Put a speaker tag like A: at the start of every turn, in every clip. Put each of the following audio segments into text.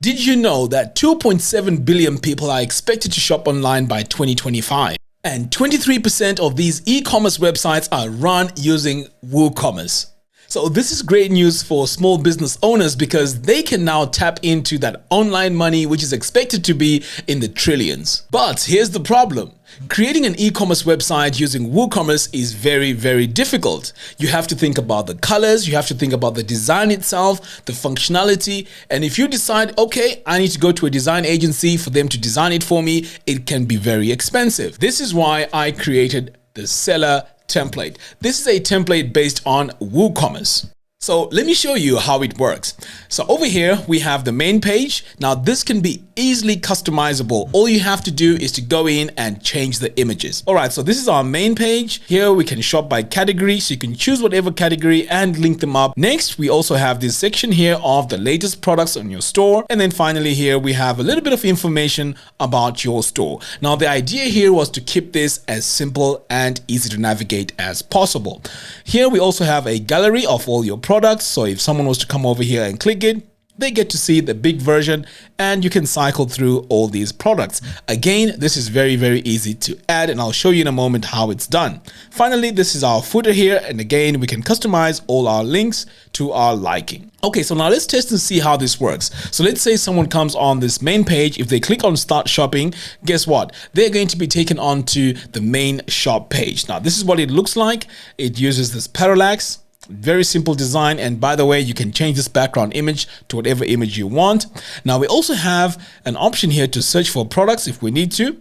A: Did you know that 2.7 billion people are expected to shop online by 2025? And 23% of these e-commerce websites are run using WooCommerce. So this is great news for small business owners because they can now tap into that online money which is expected to be in the trillions. But here's the problem. Creating an e-commerce website using WooCommerce is very, very difficult. You have to think about the colors, you have to think about the design itself, the functionality, and if you decide, okay, I need to go to a design agency for them to design it for me, it can be very expensive. This is why I created the seller template. This is a template based on WooCommerce. So let me show you how it works. So over here, we have the main page. Now this can be easily customizable. All you have to do is to go in and change the images. All right, so this is our main page. Here we can shop by category. So you can choose whatever category and link them up. Next, we also have this section here of the latest products on your store. And then finally here, we have a little bit of information about your store. Now the idea here was to keep this as simple and easy to navigate as possible. Here we also have a gallery of all your products. So if someone was to come over here and click it, they get to see the big version and you can cycle through all these products. Again, this is very, very easy to add and I'll show you in a moment how it's done. Finally, this is our footer here. And again, we can customize all our links to our liking. Okay, so now let's test and see how this works. So let's say someone comes on this main page. If they click on start shopping, guess what? They're going to be taken onto the main shop page. Now, this is what it looks like. It uses this parallax. Very simple design, and by the way, you can change this background image to whatever image you want. Now we also have an option here to search for products if we need to.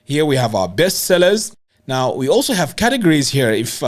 A: Here we have our best sellers. Now we also have categories here if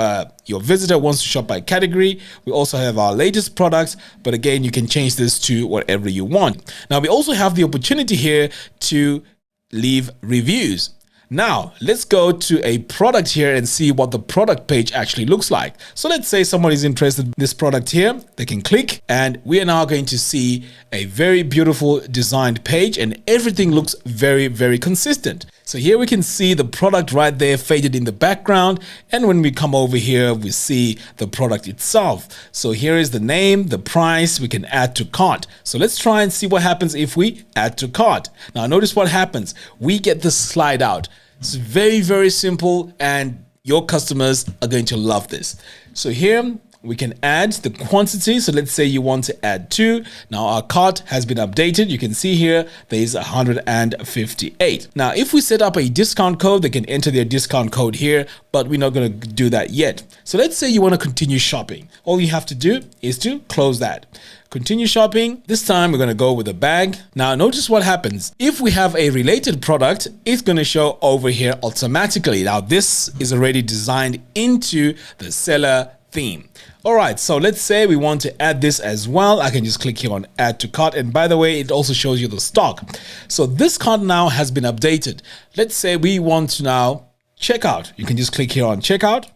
A: your visitor wants to shop by category. We also have our latest products, but again, you can change this to whatever you want. Now we also have the opportunity here to leave reviews. Now, let's go to a product here and see what the product page actually looks like. So let's say someone is interested in this product here. They can click and we are now going to see a very beautiful designed page and everything looks very, very consistent. So here we can see the product right there faded in the background. And when we come over here, we see the product itself. So here is the name, the price, we can add to cart. So let's try and see what happens if we add to cart. Now notice what happens. We get this slide out. It's very, very simple and your customers are going to love this. So here we can add the quantity. So let's say you want to add 2. Now our cart has been updated. You can see here there is 158. Now if we set up a discount code, they can enter their discount code here, but we're not going to do that yet. So let's say you want to continue shopping. All you have to do is to close that. Continue shopping. This time we're going to go with a bag. Now notice what happens. If we have a related product, it's going to show over here automatically. Now this is already designed into the seller theme. All right, so let's say we want to add this as well. I can just click here on add to cart. And by the way, it also shows you the stock. So this cart now has been updated. Let's say we want to now check out. You can just click here on checkout.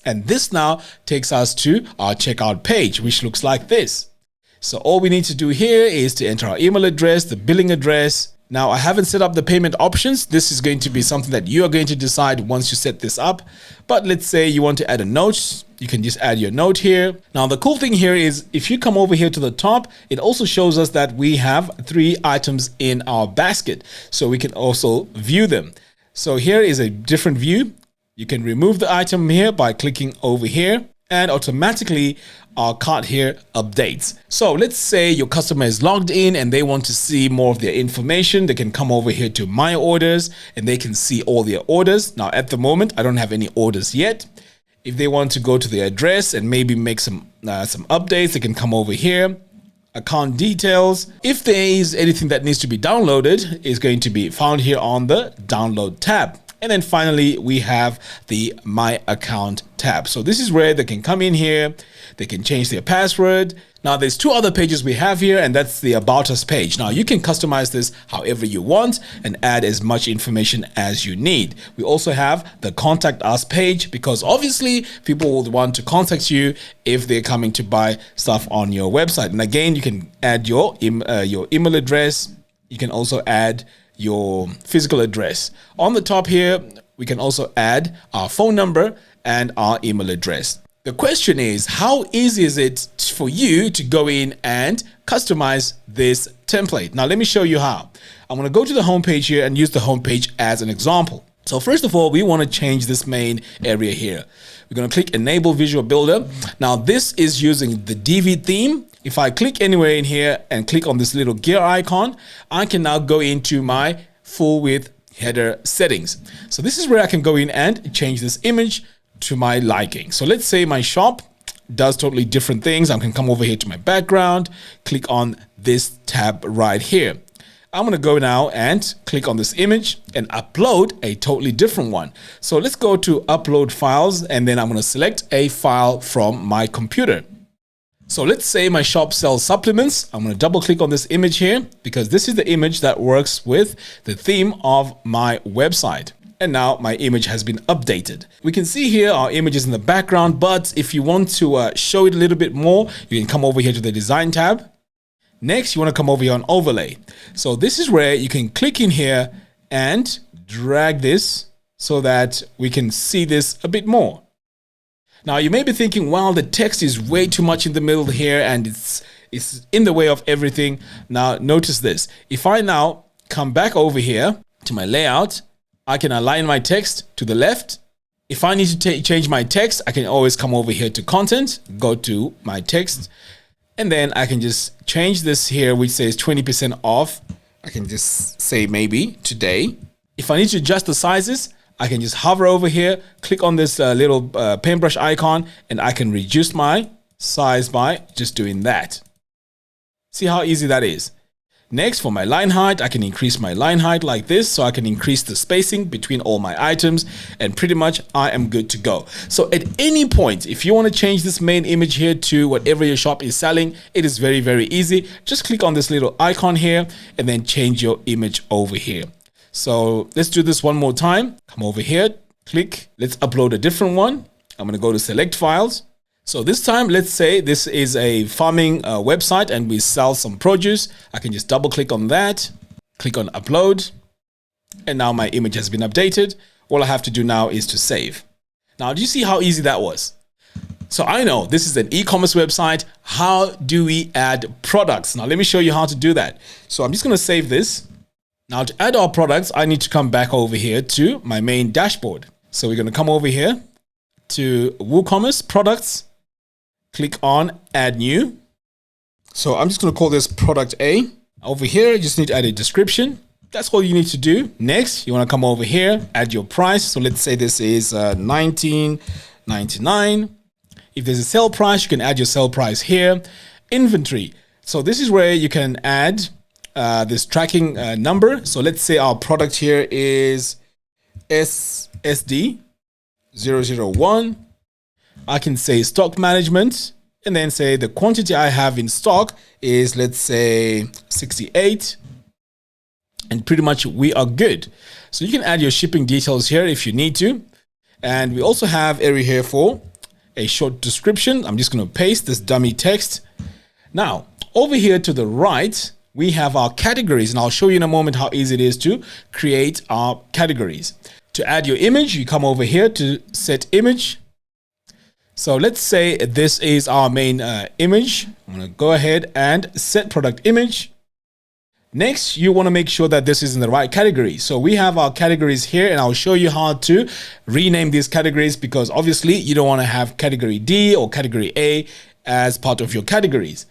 A: And this now takes us to our checkout page, which looks like this. So all we need to do here is to enter our email address, the billing address. Now I haven't set up the payment options. This is going to be something that you are going to decide once you set this up. But let's say you want to add a note. You can just add your note here. Now the cool thing here is if you come over here to the top, it also shows us that we have 3 items in our basket. So we can also view them. So here is a different view. You can remove the item here by clicking over here. And automatically our cart here updates. So let's say your customer is logged in and they want to see more of their information. They can come over here to my orders and they can see all their orders. Now at the moment, I don't have any orders yet. If they want to go to the address and maybe make some updates, they can come over here. Account details. If there is anything that needs to be downloaded, it's going to be found here on the download tab. And then finally, we have the My Account tab. So this is where they can come in here. They can change their password. Now there's 2 other pages we have here, and that's the About Us page. Now you can customize this however you want and add as much information as you need. We also have the Contact Us page because obviously people will want to contact you if they're coming to buy stuff on your website. And again, you can add your email address. You can also add your physical address. On the top here, we can also add our phone number and our email address. The question is, how easy is it for you to go in and customize this template? Now, let me show you how. I'm going to go to the home page here and use the home page as an example. So first of all, we want to change this main area here. We're going to click Enable Visual Builder. Now, this is using the DV theme. If I click anywhere in here and click on this little gear icon, I can now go into my full width header settings. So this is where I can go in and change this image to my liking. So let's say my shop does totally different things. I can come over here to my background, click on this tab right here. I'm going to go now and click on this image and upload a totally different one. So let's go to upload files, and then I'm going to select a file from my computer. So let's say my shop sells supplements. I'm going to double click on this image here because this is the image that works with the theme of my website. And now my image has been updated. We can see here our image is in the background, but if you want to show it a little bit more, you can come over here to the design tab. Next, you want to come over here on overlay. So this is where you can click in here and drag this so that we can see this a bit more. Now you may be thinking, well, the text is way too much in the middle here and it's in the way of everything. Now notice this. If I now come back over here to my layout, I can align my text to the left. If I need to change my text, I can always come over here to content, go to my text, and then I can just change this here, which says 20% off. I can just say maybe today. If I need to adjust the sizes, I can just hover over here, click on this little paintbrush icon, and I can reduce my size by just doing that. See how easy that is? Next, for my line height, I can increase my line height like this, so I can increase the spacing between all my items, and pretty much I am good to go. So at any point, if you want to change this main image here to whatever your shop is selling, it is very, very easy. Just click on this little icon here and then change your image over here. So let's do this one more time. Come over here, click, let's upload a different one. I'm going to go to select files. So this time, let's say this is a farming website and we sell some produce. I can just double click on that, click on upload, and now my image has been updated. All I have to do now is to save. Now, do you see how easy that was? So I know this is an e-commerce website. How do we add products? Now, let me show you how to do that. So I'm just going to save this. Now, to add our products, I need to come back over here to my main dashboard. So we're going to come over here to WooCommerce products. Click on add new. So I'm just going to call this product A. Over here, you just need to add a description. That's all you need to do. Next, you want to come over here, add your price. So let's say this is $19.99. If there's a sale price, you can add your sale price here. Inventory. So this is where you can add this tracking number. So let's say our product here is SSD 001. I can say stock management and then say the quantity I have in stock is, let's say 68, and pretty much we are good. So you can add your shipping details here if you need to. And we also have area here for a short description. I'm just going to paste this dummy text. Now, over here to the right, we have our categories, and I'll show you in a moment how easy it is to create our categories. To add your image, you come over here to set image. So let's say this is our main image. I'm going to go ahead and set product image. Next, you want to make sure that this is in the right category. So we have our categories here, and I'll show you how to rename these categories, because obviously you don't want to have category D or category A as part of your categories.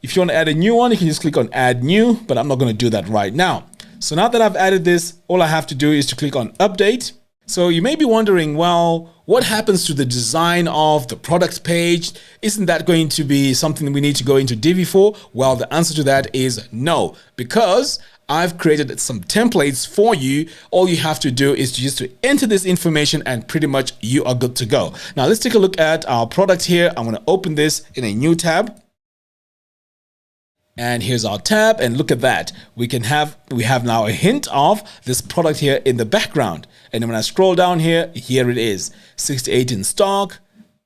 A: If you want to add a new one, you can just click on add new, but I'm not going to do that right now. So now that I've added this, all I have to do is to click on update. So you may be wondering, well, what happens to the design of the product page? Isn't that going to be something that we need to go into Divi for? Well, the answer to that is no, because I've created some templates for you. All you have to do is just to enter this information and pretty much you are good to go. Now let's take a look at our product here. I'm going to open this in a new tab. And here's our tab, and look at that. We have now a hint of this product here in the background. And then when I scroll down here, here it is, 68 in stock,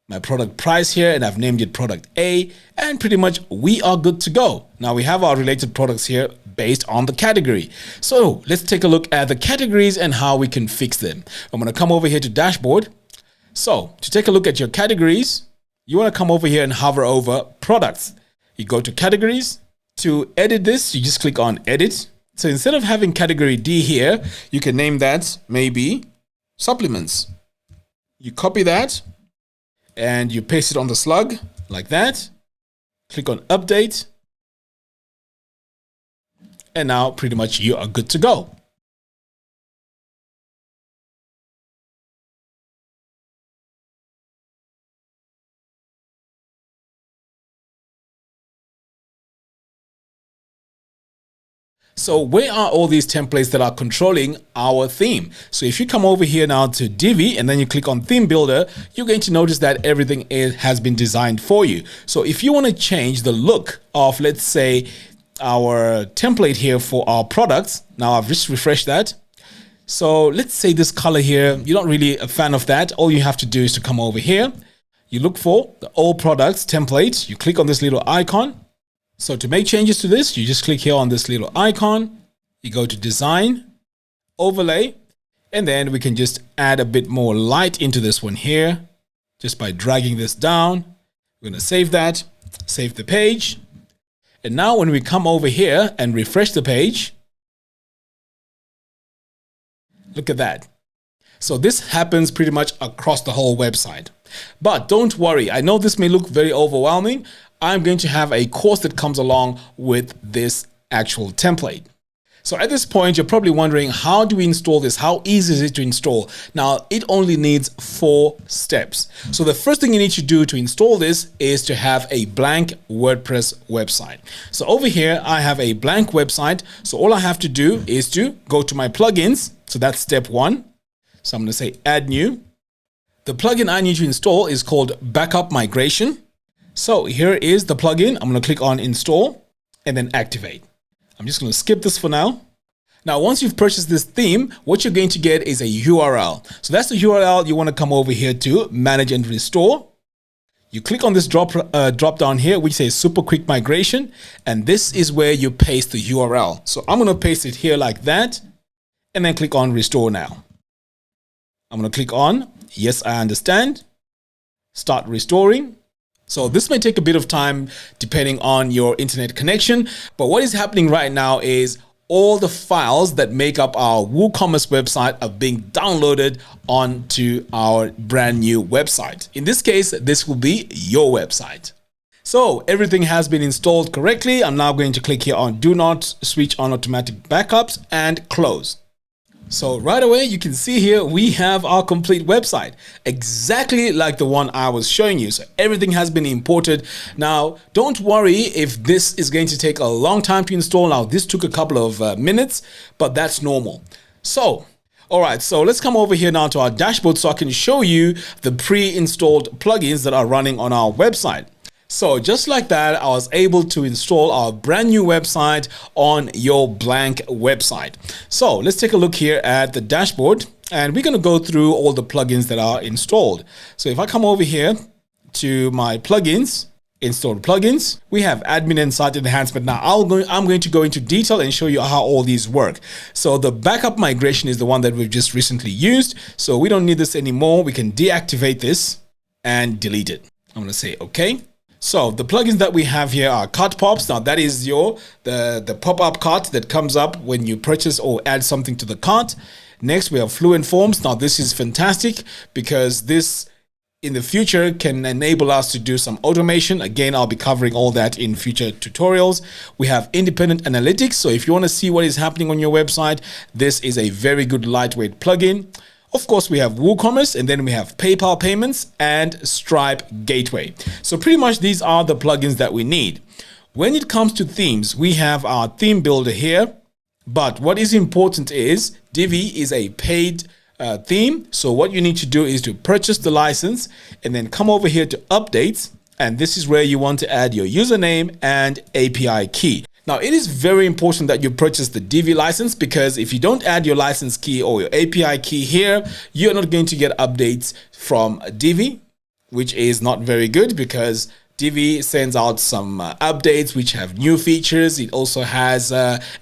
A: my product price here, and I've named it product A, and pretty much we are good to go. Now we have our related products here based on the category. So let's take a look at the categories and how we can fix them. I'm going to come over here to dashboard. So to take a look at your categories, you want to come over here and hover over products. You go to categories. To edit this, you just click on edit. So instead of having category D here, you can name that maybe supplements. You copy that and you paste it on the slug like that. Click on update. And now pretty much you are good to go. So where are all these templates that are controlling our theme? So if you come over here now to Divi and then you click on theme builder, you're going to notice that everything has been designed for you. So if you want to change the look of, let's say, our template here for our products, now I've just refreshed that. So let's say this color here, you're not really a fan of that. All you have to do is to come over here. You look for the all products template. You click on this little icon. So to make changes to this, you just click here on this little icon, you go to design, overlay, and then we can just add a bit more light into this one here, just by dragging this down. We're going to save that, save the page. And now when we come over here and refresh the page, look at that. So this happens pretty much across the whole website. But don't worry, I know this may look very overwhelming. I'm going to have a course that comes along with this actual template. So at this point, you're probably wondering, how do we install this? How easy is it to install? Now, it only needs 4 steps. So the first thing you need to do to install this is to have a blank WordPress website. So over here, I have a blank website. So all I have to do is to go to my plugins. So that's step 1. So I'm going to say add new. The plugin I need to install is called Backup Migration. So here is the plugin. I'm going to click on install and then activate. I'm just going to skip this for now. Now, once you've purchased this theme, what you're going to get is a URL. So that's the URL you want to come over here to manage and restore. You click on this drop down here, which says super quick migration. And this is where you paste the URL. So I'm going to paste it here like that and then click on restore now. I'm going to click on yes, I understand. Start restoring. So this may take a bit of time depending on your internet connection, but what is happening right now is all the files that make up our WooCommerce website are being downloaded onto our brand new website. In this case, this will be your website. So everything has been installed correctly. I'm now going to click here on do not switch on automatic backups and close. So right away, you can see here, we have our complete website, exactly like the one I was showing you. So everything has been imported. Now, don't worry if this is going to take a long time to install. Now, this took a couple of minutes, but that's normal. So, all right, so let's come over here now to our dashboard so I can show you the pre-installed plugins that are running on our website. So just like that, I was able to install our brand new website on your blank website. So let's take a look here at the dashboard and we're going to go through all the plugins that are installed. So if I come over here to my plugins, installed plugins, we have admin and site enhancement. Now I'm going to go into detail and show you how all these work. So the backup migration is the one that we've just recently used. So we don't need this anymore. We can deactivate this and delete it. I'm going to say okay. So the plugins that we have here are cart pops. Now that is the pop-up cart that comes up when you purchase or add something to the cart. Next, we have Fluent Forms. Now this is fantastic because this in the future can enable us to do some automation. Again, I'll be covering all that in future tutorials. We have Independent Analytics. So if you want to see what is happening on your website, this is a very good lightweight plugin. Of course, we have WooCommerce, and then we have PayPal payments and Stripe Gateway. So pretty much these are the plugins that we need. When it comes to themes, we have our theme builder here. But what is important is Divi is a paid theme. So what you need to do is to purchase the license and then come over here to updates. And this is where you want to add your username and API key. Now, it is very important that you purchase the Divi license because if you don't add your license key or your API key here, you're not going to get updates from Divi, which is not very good because Divi sends out some updates which have new features. It also has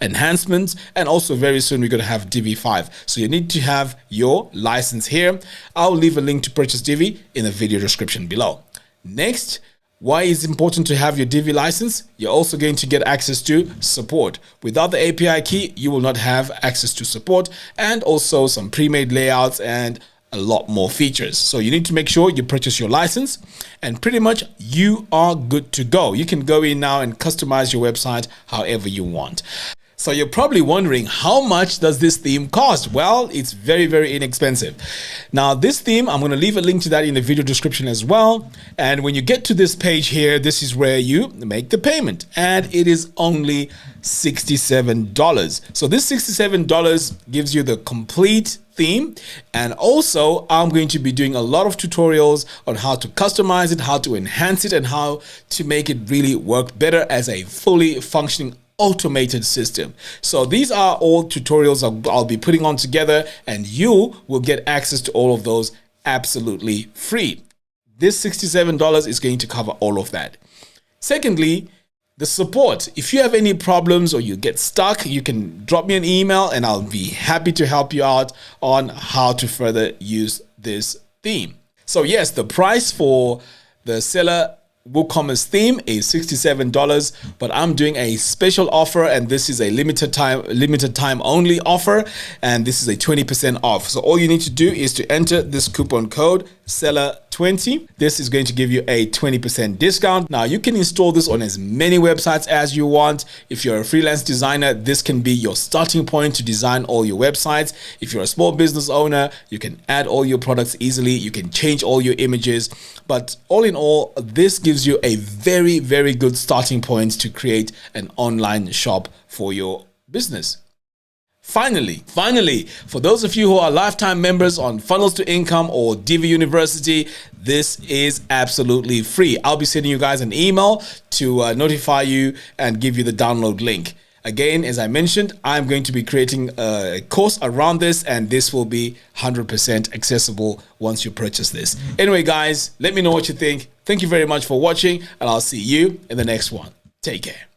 A: enhancements, and also very soon we're going to have Divi 5. So you need to have your license here. I'll leave a link to purchase Divi in the video description below. Next, why is it important to have your Divi license? You're also going to get access to support. Without the API key, you will not have access to support, and also some pre-made layouts and a lot more features. So you need to make sure you purchase your license, and pretty much you are good to go. You can go in now and customize your website however you want. So you're probably wondering, how much does this theme cost? Well, it's very, very inexpensive. Now, this theme, I'm going to leave a link to that in the video description as well. And when you get to this page here, this is where you make the payment, and it is only $67. So this $67 gives you the complete theme, and also I'm going to be doing a lot of tutorials on how to customize it, how to enhance it, and how to make it really work better as a fully functioning automated system. So these are all tutorials I'll be putting on together, and you will get access to all of those absolutely free. This $67 is going to cover all of that. Secondly, the support. If you have any problems or you get stuck, you can drop me an email and I'll be happy to help you out on how to further use this theme. So yes, the price for the seller WooCommerce theme is $67, but I'm doing a special offer, and this is a limited time only offer, and this is a 20% off. So all you need to do is to enter this coupon code seller20. This is going to give you a 20% discount. Now you can install this on as many websites as you want. If you're a freelance designer, this can be your starting point to design all your websites. If you're a small business owner, you can add all your products easily. You can change all your images. But all in all, this gives you a very, very good starting point to create an online shop for your business. Finally, for those of you who are lifetime members on Funnels to Income or Divi University, this is absolutely free. I'll be sending you guys an email to notify you and give you the download link. Again, as I mentioned, I'm going to be creating a course around this, and this will be 100% accessible once you purchase this. Anyway, guys, let me know what you think. Thank you very much for watching, and I'll see you in the next one. Take care.